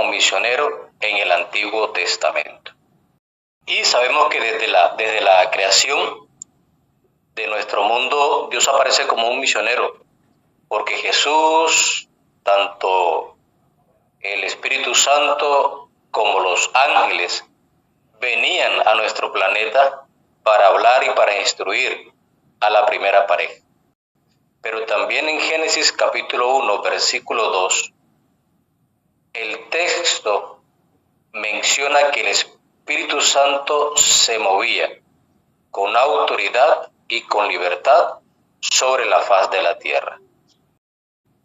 como misionero en el Antiguo Testamento. Y sabemos que desde la creación de nuestro mundo, Dios aparece como un misionero, porque Jesús, tanto el Espíritu Santo como los ángeles, venían a nuestro planeta para hablar y para instruir a la primera pareja. Pero también en Génesis capítulo 1, versículo 2, el texto menciona que el Espíritu Santo se movía con autoridad y con libertad sobre la faz de la tierra.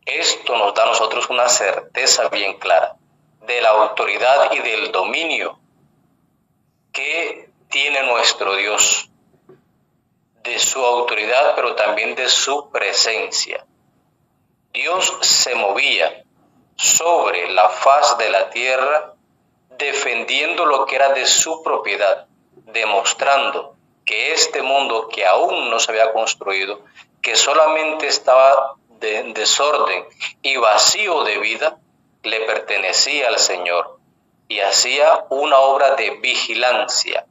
Esto nos da a nosotros una certeza bien clara de la autoridad y del dominio que tiene nuestro Dios, de su autoridad, pero también de su presencia. Dios se movía sobre la faz de la tierra, defendiendo lo que era de su propiedad, demostrando que este mundo que aún no se había construido, que solamente estaba en desorden y vacío de vida, le pertenecía al Señor, y hacía una obra de vigilancia,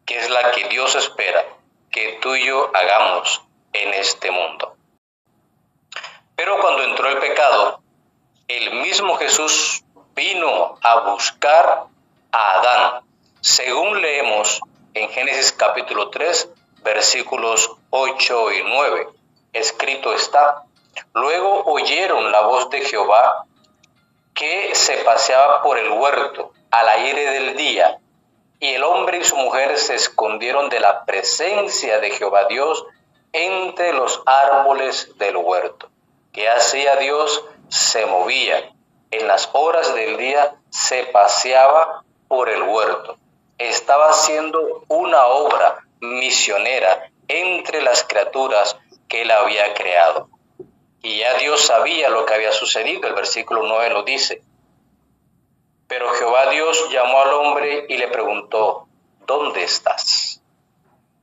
que es la que Dios espera que tú y yo hagamos en este mundo. Pero cuando entró el pecado, el mismo Jesús vino a buscar a Adán, según leemos en Génesis capítulo 3, versículos 8 y 9. Escrito está: luego oyeron la voz de Jehová que se paseaba por el huerto al aire del día, y el hombre y su mujer se escondieron de la presencia de Jehová Dios entre los árboles del huerto. ¿Qué hacía Dios? Se movía. En las horas del día se paseaba por el huerto. Estaba haciendo una obra misionera entre las criaturas que él había creado. Y ya Dios sabía lo que había sucedido. El versículo 9 lo dice: pero Jehová Dios llamó al hombre y le preguntó: ¿dónde estás?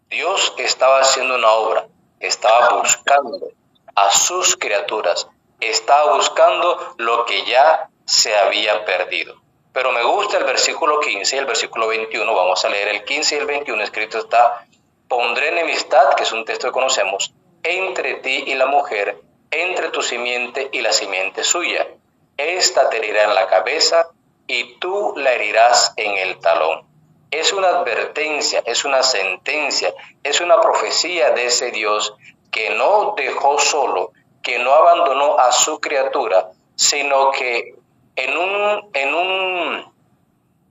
Dios estaba haciendo una obra, estaba buscando a sus criaturas, estaba buscando lo que ya se había perdido. Pero me gusta el versículo 15 y el versículo 21, vamos a leer el 15 y el 21, escrito está: pondré enemistad, que es un texto que conocemos, entre ti y la mujer, entre tu simiente y la simiente suya. Esta te herirá en la cabeza y tú la herirás en el talón. Es una advertencia, es una sentencia, es una profecía de ese Dios que no dejó solo, que no abandonó a su criatura, sino que en un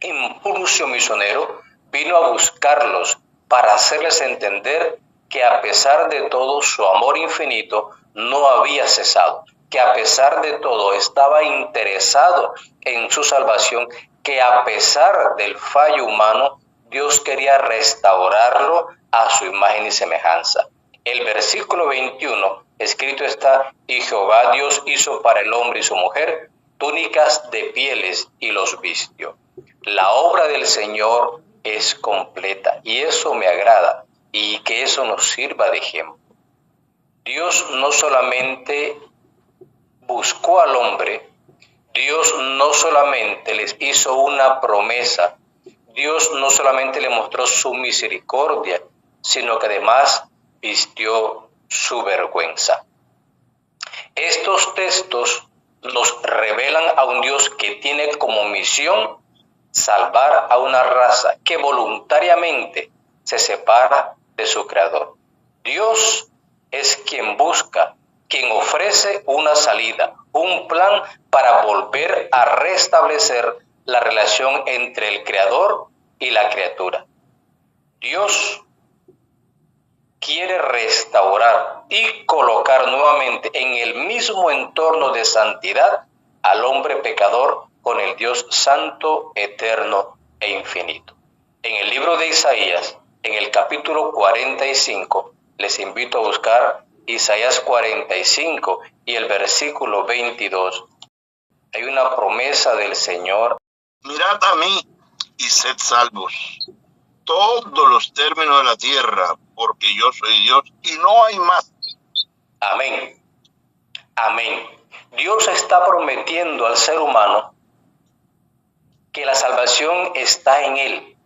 impulso misionero vino a buscarlos para hacerles entender que a pesar de todo su amor infinito no había cesado, que a pesar de todo estaba interesado en su salvación, que a pesar del fallo humano, Dios quería restaurarlo a su imagen y semejanza. El versículo 21, escrito está: y Jehová Dios hizo para el hombre y su mujer túnicas de pieles y los vistió. La obra del Señor es completa y eso me agrada, y que eso nos sirva de ejemplo. Dios no solamente buscó al hombre, Dios no solamente les hizo una promesa, Dios no solamente le mostró su misericordia, sino que además vistió su vergüenza. Estos textos nos revelan a un Dios que tiene como misión salvar a una raza que voluntariamente se separa de su creador. Dios es quien busca, quien ofrece una salida, un plan para volver a restablecer la relación entre el creador y la criatura. Dios quiere restaurar y colocar nuevamente en el mismo entorno de santidad al hombre pecador con el Dios santo, eterno e infinito. En el libro de Isaías, en el capítulo 45, les invito a buscar Isaías 45 y el versículo 22. Hay una promesa del Señor. Mirad a mí y sed salvos, todos los términos de la tierra, porque yo soy Dios y no hay más. Amén. Amén. Dios está prometiendo al ser humano que la salvación está en Él.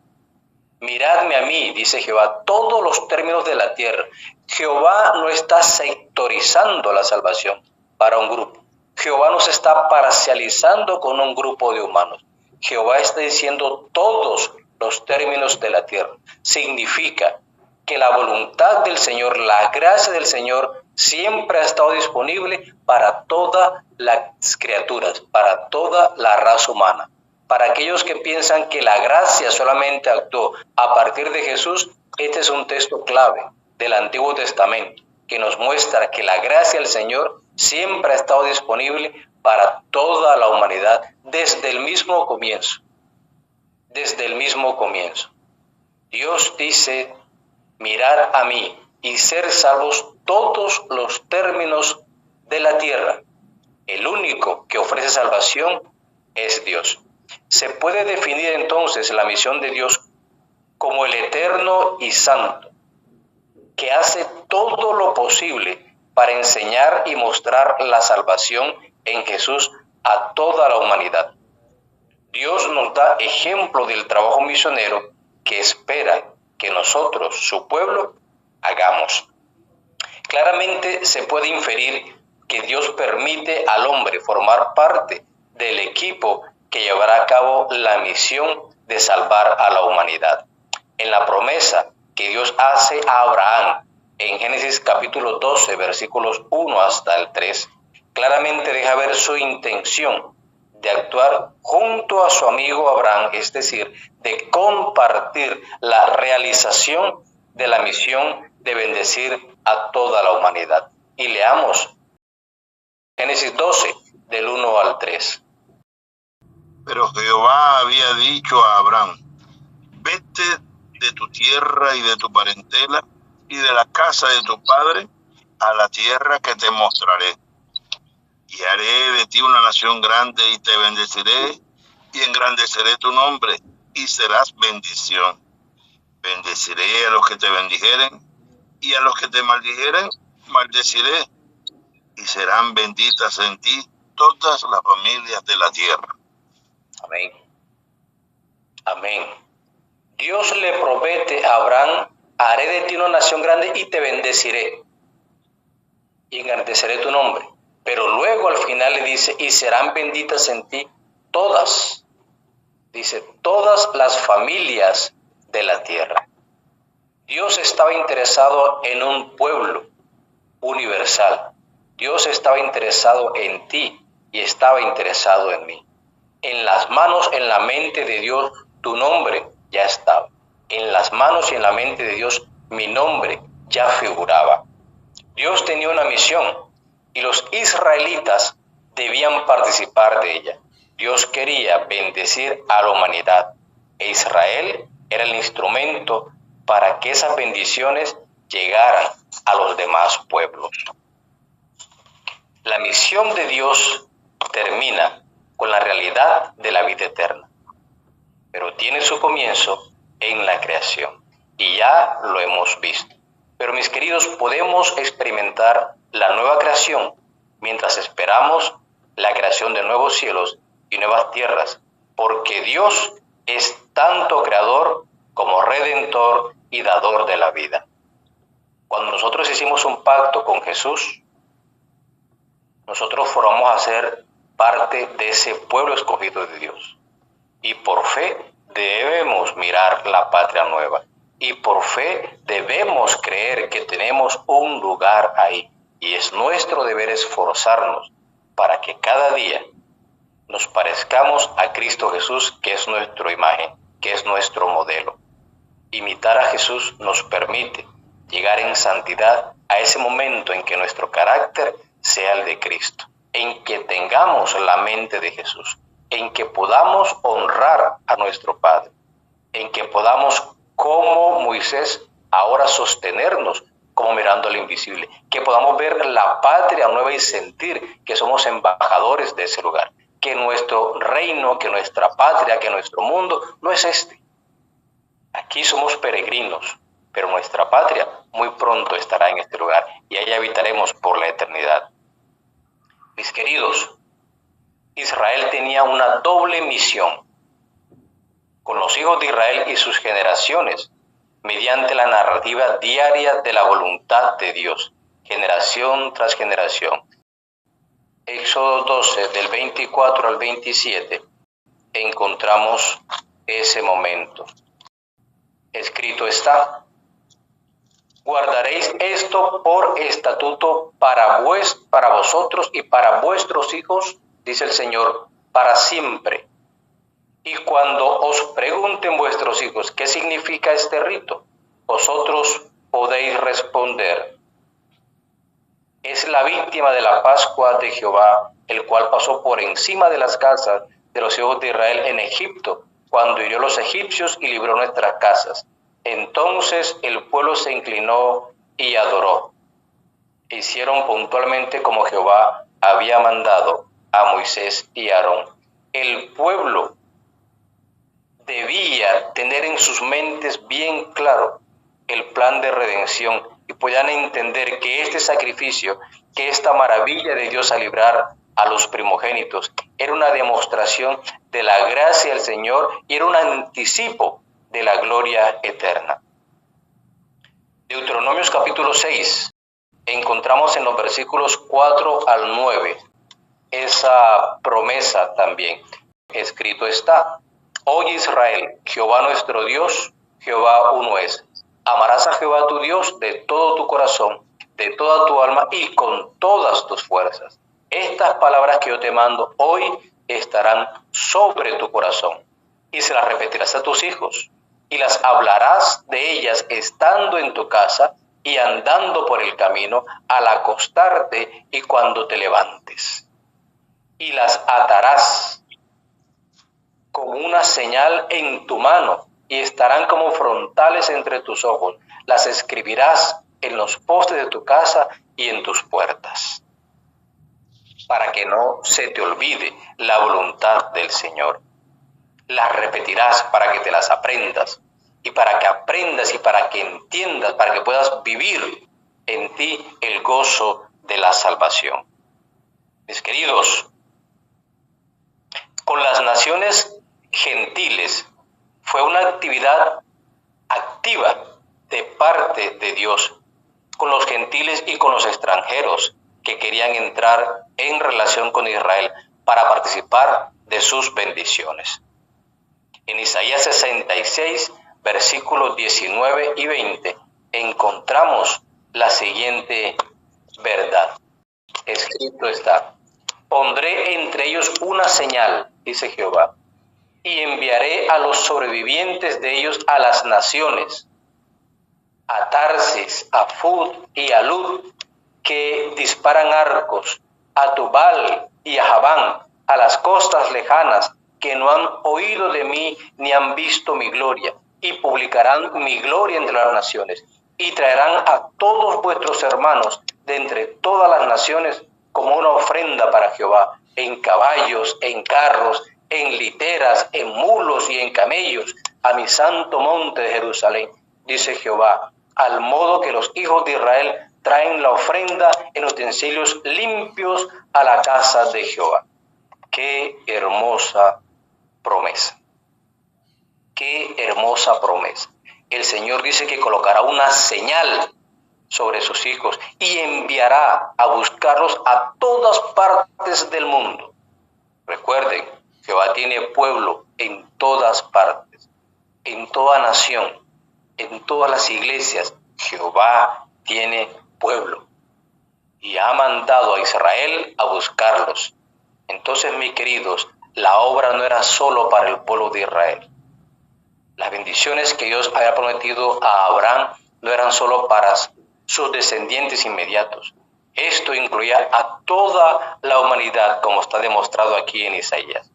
Miradme a mí, dice Jehová, todos los términos de la tierra. Jehová no está sectorizando la salvación para un grupo. Jehová no se está parcializando con un grupo de humanos. Jehová está diciendo todos los términos de la tierra. Significa que la voluntad del Señor, la gracia del Señor, siempre ha estado disponible para todas las criaturas, para toda la raza humana. Para aquellos que piensan que la gracia solamente actuó a partir de Jesús, este es un texto clave del Antiguo Testamento que nos muestra que la gracia del Señor siempre ha estado disponible para toda la humanidad desde el mismo comienzo. Desde el mismo comienzo. Dios dice, mirad a mí y ser salvos todos los términos de la tierra. El único que ofrece salvación es Dios. Se puede definir entonces la misión de Dios como el eterno y santo, que hace todo lo posible para enseñar y mostrar la salvación en Jesús a toda la humanidad. Dios nos da ejemplo del trabajo misionero que espera que nosotros, su pueblo, hagamos. Claramente se puede inferir que Dios permite al hombre formar parte del equipo que llevará a cabo la misión de salvar a la humanidad. En la promesa que Dios hace a Abraham en Génesis capítulo 12, versículos 1 hasta el 3, claramente deja ver su intención de actuar junto a su amigo Abraham, es decir, de compartir la realización de la misión de bendecir a toda la humanidad. Y leamos Génesis 12, del 1 al 3. Pero Jehová había dicho a Abraham, vete de tu tierra y de tu parentela y de la casa de tu padre a la tierra que te mostraré. Y haré de ti una nación grande y te bendeciré y engrandeceré tu nombre y serás bendición. Bendeciré a los que te bendijeren y a los que te maldijeren maldeciré, y serán benditas en ti todas las familias de la tierra. Amén. Amén. Dios le promete a Abraham, haré de ti una nación grande y te bendeciré y engrandeceré tu nombre. Pero luego al final le dice, y serán benditas en ti todas, dice, todas las familias de la tierra. Dios estaba interesado en un pueblo universal. Dios estaba interesado en ti y estaba interesado en mí. En las manos, en la mente de Dios, tu nombre ya estaba. En las manos y en la mente de Dios, mi nombre ya figuraba. Dios tenía una misión y los israelitas debían participar de ella. Dios quería bendecir a la humanidad e Israel era el instrumento para que esas bendiciones llegaran a los demás pueblos. La misión de Dios termina con la realidad de la vida eterna, pero tiene su comienzo en la creación y ya lo hemos visto. Pero mis queridos, podemos experimentar la nueva creación mientras esperamos la creación de nuevos cielos y nuevas tierras, porque Dios es tanto creador como redentor y dador de la vida. Cuando nosotros hicimos un pacto con Jesús, nosotros formamos a ser parte de ese pueblo escogido de Dios. Y por fe debemos mirar la patria nueva. Y por fe debemos creer que tenemos un lugar ahí. Y es nuestro deber esforzarnos para que cada día nos parezcamos a Cristo Jesús, que es nuestra imagen, que es nuestro modelo. Imitar a Jesús nos permite llegar en santidad a ese momento en que nuestro carácter sea el de Cristo, en que tengamos la mente de Jesús, en que podamos honrar a nuestro Padre, en que podamos, como Moisés, ahora sostenernos como mirando al invisible, que podamos ver la patria nueva y sentir que somos embajadores de ese lugar, que nuestro reino, que nuestra patria, que nuestro mundo no es este. Aquí somos peregrinos, pero nuestra patria muy pronto estará en este lugar y allá habitaremos por la eternidad. Mis queridos, Israel tenía una doble misión. con los hijos de Israel y sus generaciones, mediante la narrativa diaria de la voluntad de Dios, generación tras generación. Éxodo 12, del 24 al 27, encontramos ese momento. Escrito está: guardaréis esto por estatuto para vosotros y para vuestros hijos, dice el Señor, para siempre. Y cuando os pregunten vuestros hijos qué significa este rito, vosotros podéis responder: es la víctima de la Pascua de Jehová, el cual pasó por encima de las casas de los hijos de Israel en Egipto, cuando hirió a los egipcios y libró nuestras casas. Entonces el pueblo se inclinó y adoró. Hicieron puntualmente como Jehová había mandado a Moisés y Aarón. El pueblo debía tener en sus mentes bien claro el plan de redención y puedan entender que este sacrificio, que esta maravilla de Dios a librar a los primogénitos, era una demostración de la gracia del Señor y era un anticipo de la gloria eterna. Deuteronomios capítulo 6, encontramos en los versículos 4 al 9 esa promesa también. Escrito está: oye Israel, Jehová nuestro Dios, Jehová uno es. Amarás a Jehová tu Dios de todo tu corazón, de toda tu alma y con todas tus fuerzas. Estas palabras que yo te mando hoy estarán sobre tu corazón y se las repetirás a tus hijos y las hablarás de ellas estando en tu casa y andando por el camino, al acostarte y cuando te levantes. Y las atarás como una señal en tu mano y estarán como frontales entre tus ojos. Las escribirás en los postes de tu casa y en tus puertas, para que no se te olvide la voluntad del Señor. Las repetirás para que te las aprendas, y para que aprendas y para que entiendas, para que puedas vivir en ti el gozo de la salvación. Mis queridos, con las naciones gentiles fue una actividad activa de parte de Dios, con los gentiles y con los extranjeros que querían entrar en relación con Israel para participar de sus bendiciones. En Isaías 66, versículos 19 y 20, encontramos la siguiente verdad. Escrito está: pondré entre ellos una señal, dice Jehová, y enviaré a los sobrevivientes de ellos a las naciones, a Tarsis, a Fud y a Lud, que disparan arcos, a Tubal y a Javán, a las costas lejanas, que no han oído de mí ni han visto mi gloria, y publicarán mi gloria entre las naciones, y traerán a todos vuestros hermanos de entre todas las naciones como una ofrenda para Jehová, en caballos, en carros, en literas, en mulos y en camellos, a mi santo monte de Jerusalén, dice Jehová, al modo que los hijos de Israel traen la ofrenda en utensilios limpios a la casa de Jehová. ¡Qué hermosa promesa! ¡Qué hermosa promesa! El Señor dice que colocará una señal sobre sus hijos y enviará a buscarlos a todas partes del mundo. Recuerden, Jehová tiene pueblo en todas partes, en toda nación, en todas las iglesias. Jehová tiene pueblo y ha mandado a Israel a buscarlos. Entonces, mis queridos, la obra no era solo para el pueblo de Israel. Las bendiciones que Dios había prometido a Abraham no eran solo para sus descendientes inmediatos. Esto incluía a toda la humanidad, como está demostrado aquí en Isaías.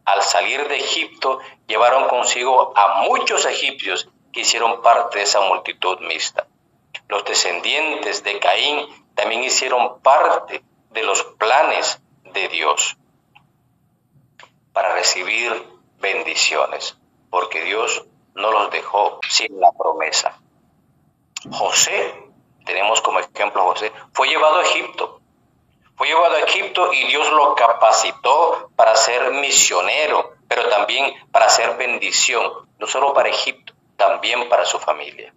Al salir de Egipto, llevaron consigo a muchos egipcios que hicieron parte de esa multitud mixta. Los descendientes de Caín también hicieron parte de los planes de Dios para recibir bendiciones, porque Dios no los dejó sin la promesa. José, tenemos como ejemplo a José, fue llevado a Egipto, Fue llevado a Egipto y Dios lo capacitó para ser misionero, pero también para hacer bendición, no solo para Egipto, también para su familia.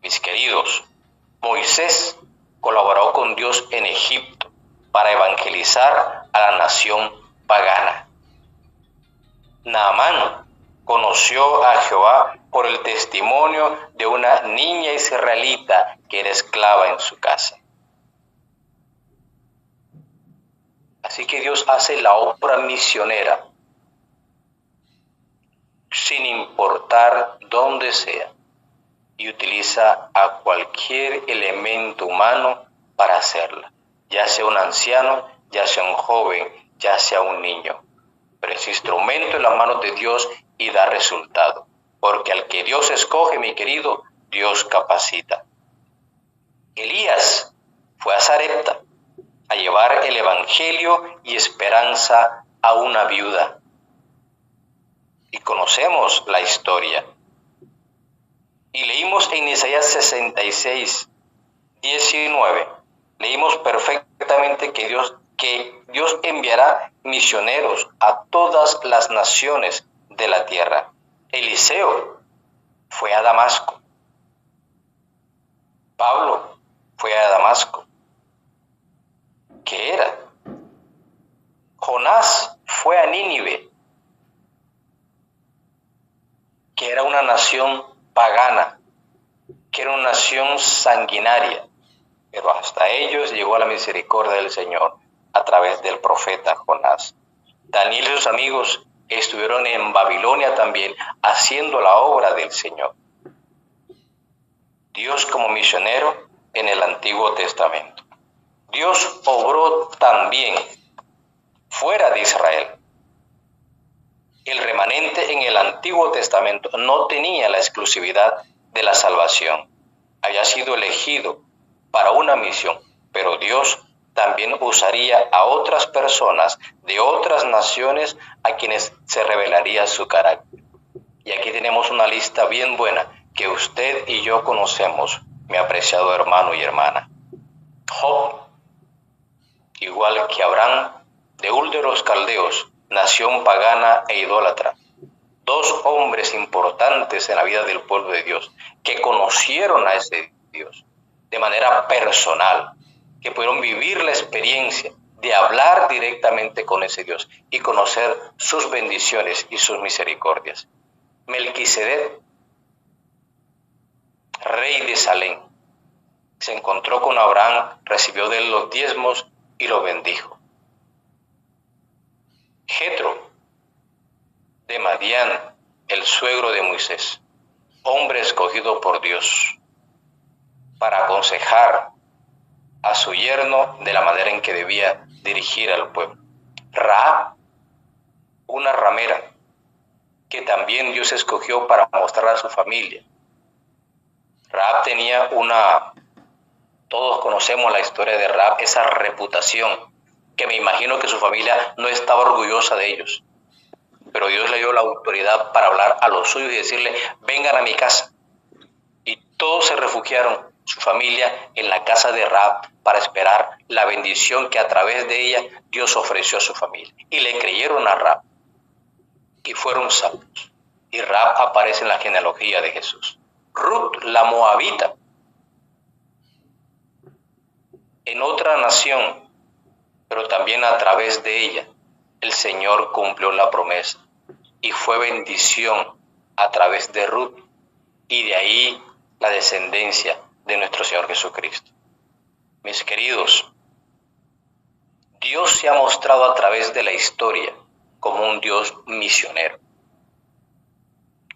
Mis queridos, Moisés colaboró con Dios en Egipto para evangelizar a la nación pagana. Naamán conoció a Jehová por el testimonio de una niña israelita que era esclava en su casa. Así que Dios hace la obra misionera sin importar dónde sea y utiliza a cualquier elemento humano para hacerla, ya sea un anciano, ya sea un joven, ya sea un niño. Pero es instrumento en las manos de Dios y da resultado, porque al que Dios escoge, mi querido, Dios capacita. Elías fue a Sarepta a llevar el evangelio y esperanza a una viuda. Y conocemos la historia. Y leímos en Isaías 66, 19, leímos perfectamente que Dios enviará misioneros a todas las naciones de la tierra. Eliseo fue a Damasco. Pablo fue a Damasco. ¿Qué era? Jonás fue a Nínive, que era una nación pagana, que era una nación sanguinaria, pero hasta ellos llegó la misericordia del Señor a través del profeta Jonás. Daniel y sus amigos estuvieron en Babilonia también haciendo la obra del Señor. Dios como misionero en el Antiguo Testamento. Dios obró también fuera de Israel. El remanente en el Antiguo Testamento no tenía la exclusividad de la salvación. Había sido elegido para una misión, pero Dios también usaría a otras personas de otras naciones a quienes se revelaría su carácter. Y aquí tenemos una lista bien buena que usted y yo conocemos, mi apreciado hermano y hermana. Job, igual que Abraham, de Ur de los Caldeos, nación pagana e idólatra. Dos hombres importantes en la vida del pueblo de Dios, que conocieron a ese Dios de manera personal, que pudieron vivir la experiencia de hablar directamente con ese Dios y conocer sus bendiciones y sus misericordias. Melquisedec, rey de Salem, se encontró con Abraham, recibió de él los diezmos y lo bendijo. Jetro, de Madián, el suegro de Moisés, hombre escogido por Dios para aconsejar a su yerno de la manera en que debía dirigir al pueblo. Rahab, una ramera que también Dios escogió para mostrar a su familia. Rahab tenía todos conocemos la historia de Rahab, esa reputación, que me imagino que su familia no estaba orgullosa de ellos. Pero Dios le dio la autoridad para hablar a los suyos y decirle, vengan a mi casa. Y todos se refugiaron, su familia, en la casa de Rahab para esperar la bendición que a través de ella Dios ofreció a su familia. Y le creyeron a Rahab y fueron salvos. Y Rahab aparece en la genealogía de Jesús. Ruth, la moabita, en otra nación, pero también a través de ella, el Señor cumplió la promesa y fue bendición a través de Ruth y de ahí la descendencia de nuestro Señor Jesucristo. Mis queridos, Dios se ha mostrado a través de la historia como un Dios misionero,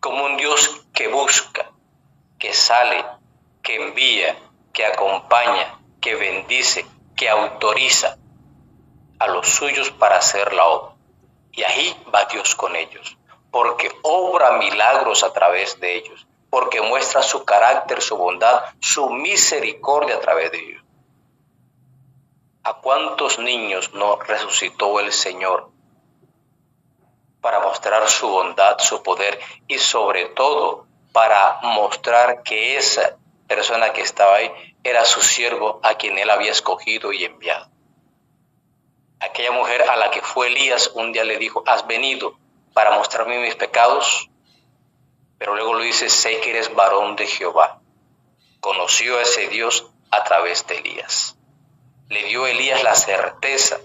como un Dios que busca, que sale, que envía, que acompaña, que bendice, que autoriza a los suyos para hacer la obra. Y ahí va Dios con ellos, porque obra milagros a través de ellos, porque muestra su carácter, su bondad, su misericordia a través de ellos. ¿A cuántos niños no resucitó el Señor para mostrar su bondad, su poder y sobre todo para mostrar que esa persona que estaba ahí era su siervo a quien él había escogido y enviado. Aquella mujer a la que fue Elías un día le dijo, ¿has venido para mostrarme mis pecados? Pero luego le dice, sé que eres varón de Jehová. Conoció a ese Dios a través de Elías. Le dio a Elías la certeza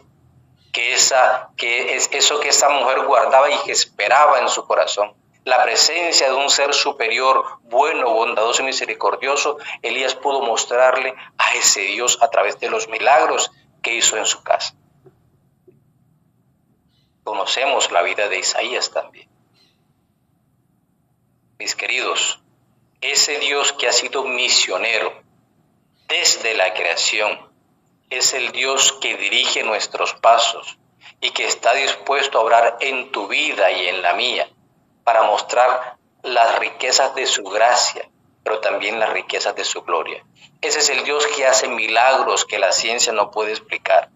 que eso que esa mujer guardaba y que esperaba en su corazón, la presencia de un ser superior, bueno, bondadoso y misericordioso, Elías pudo mostrarle a ese Dios a través de los milagros que hizo en su casa. Conocemos la vida de Isaías también. Mis queridos, ese Dios que ha sido misionero desde la creación, es el Dios que dirige nuestros pasos y que está dispuesto a obrar en tu vida y en la mía para mostrar las riquezas de su gracia, pero también las riquezas de su gloria. Ese es el Dios que hace milagros que la ciencia no puede explicar.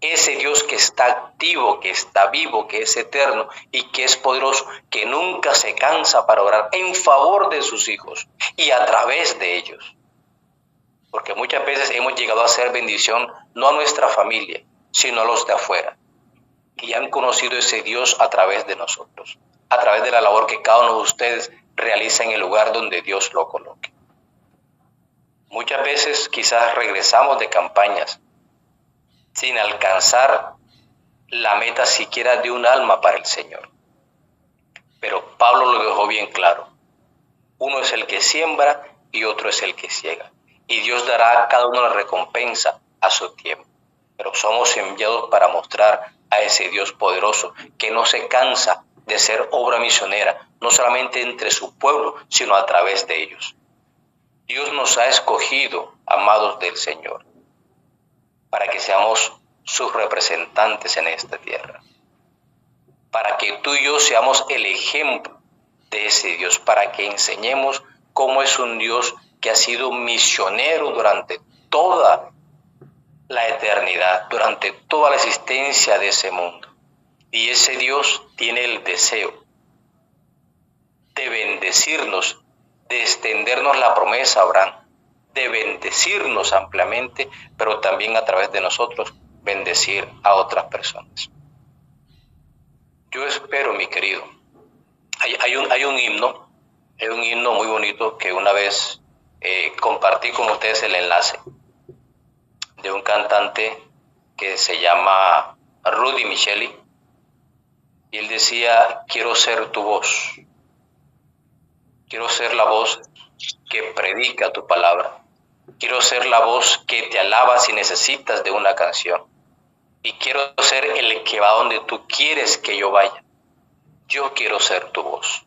Ese Dios que está activo, que está vivo, que es eterno y que es poderoso, que nunca se cansa para orar en favor de sus hijos y a través de ellos. Porque muchas veces hemos llegado a hacer bendición no a nuestra familia, sino a los de afuera, que ya han conocido ese Dios a través de nosotros, a través de la labor que cada uno de ustedes realiza en el lugar donde Dios lo coloque. Muchas veces quizás regresamos de campañas sin alcanzar la meta siquiera de un alma para el Señor. Pero Pablo lo dejó bien claro. Uno es el que siembra y otro es el que ciega. Y Dios dará a cada uno la recompensa a su tiempo. Pero somos enviados para mostrar a ese Dios poderoso que no se cansa de ser obra misionera, no solamente entre su pueblo, sino a través de ellos. Dios nos ha escogido, amados del Señor, para que seamos sus representantes en esta tierra. Para que tú y yo seamos el ejemplo de ese Dios, para que enseñemos cómo es un Dios que ha sido misionero durante toda la eternidad, durante toda la existencia de ese mundo. Y ese Dios tiene el deseo de bendecirnos, de extendernos la promesa a Abraham, de bendecirnos ampliamente, pero también a través de nosotros bendecir a otras personas. Yo espero, mi querido, hay un himno muy bonito que una vez compartí con ustedes el enlace de un cantante que se llama Rudy Micheli, y él decía, quiero ser tu voz, quiero ser la voz que predica tu palabra, quiero ser la voz que te alaba si necesitas de una canción, y quiero ser el que va donde tú quieres que yo vaya. Yo quiero ser tu voz,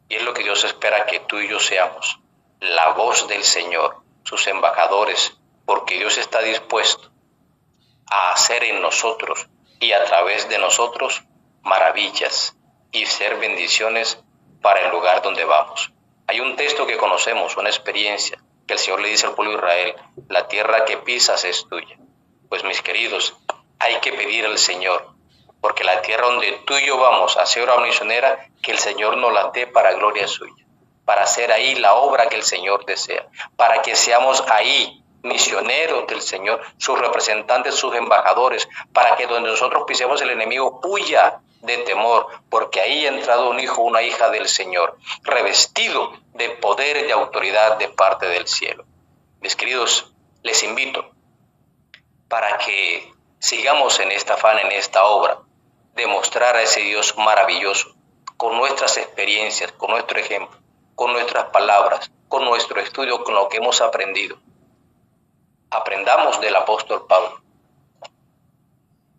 y es lo que Dios espera que tú y yo seamos, la voz del Señor, sus embajadores, porque Dios está dispuesto a hacer en nosotros y a través de nosotros maravillas y ser bendiciones para el lugar donde vamos. Hay un texto que conocemos, una experiencia que el Señor le dice al pueblo de Israel, la tierra que pisas es tuya. Pues mis queridos, hay que pedir al Señor, porque la tierra donde tú y yo vamos a hacer obra misionera, que el Señor nos la dé para gloria suya, para hacer ahí la obra que el Señor desea, para que seamos ahí misioneros del Señor, sus representantes, sus embajadores, para que donde nosotros pisemos el enemigo huya de temor, porque ahí ha entrado un hijo, una hija del Señor, revestido de poder y de autoridad de parte del cielo. Mis queridos, les invito para que sigamos en esta afán, en esta obra, de mostrar a ese Dios maravilloso, con nuestras experiencias, con nuestro ejemplo, con nuestras palabras, con nuestro estudio, con lo que hemos aprendido. Aprendamos del apóstol Pablo,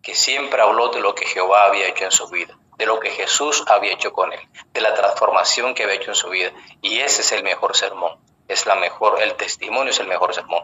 que siempre habló de lo que Jehová había hecho en su vida, de lo que Jesús había hecho con él, de la transformación que había hecho en su vida. Y ese es el mejor sermón, el testimonio es el mejor sermón.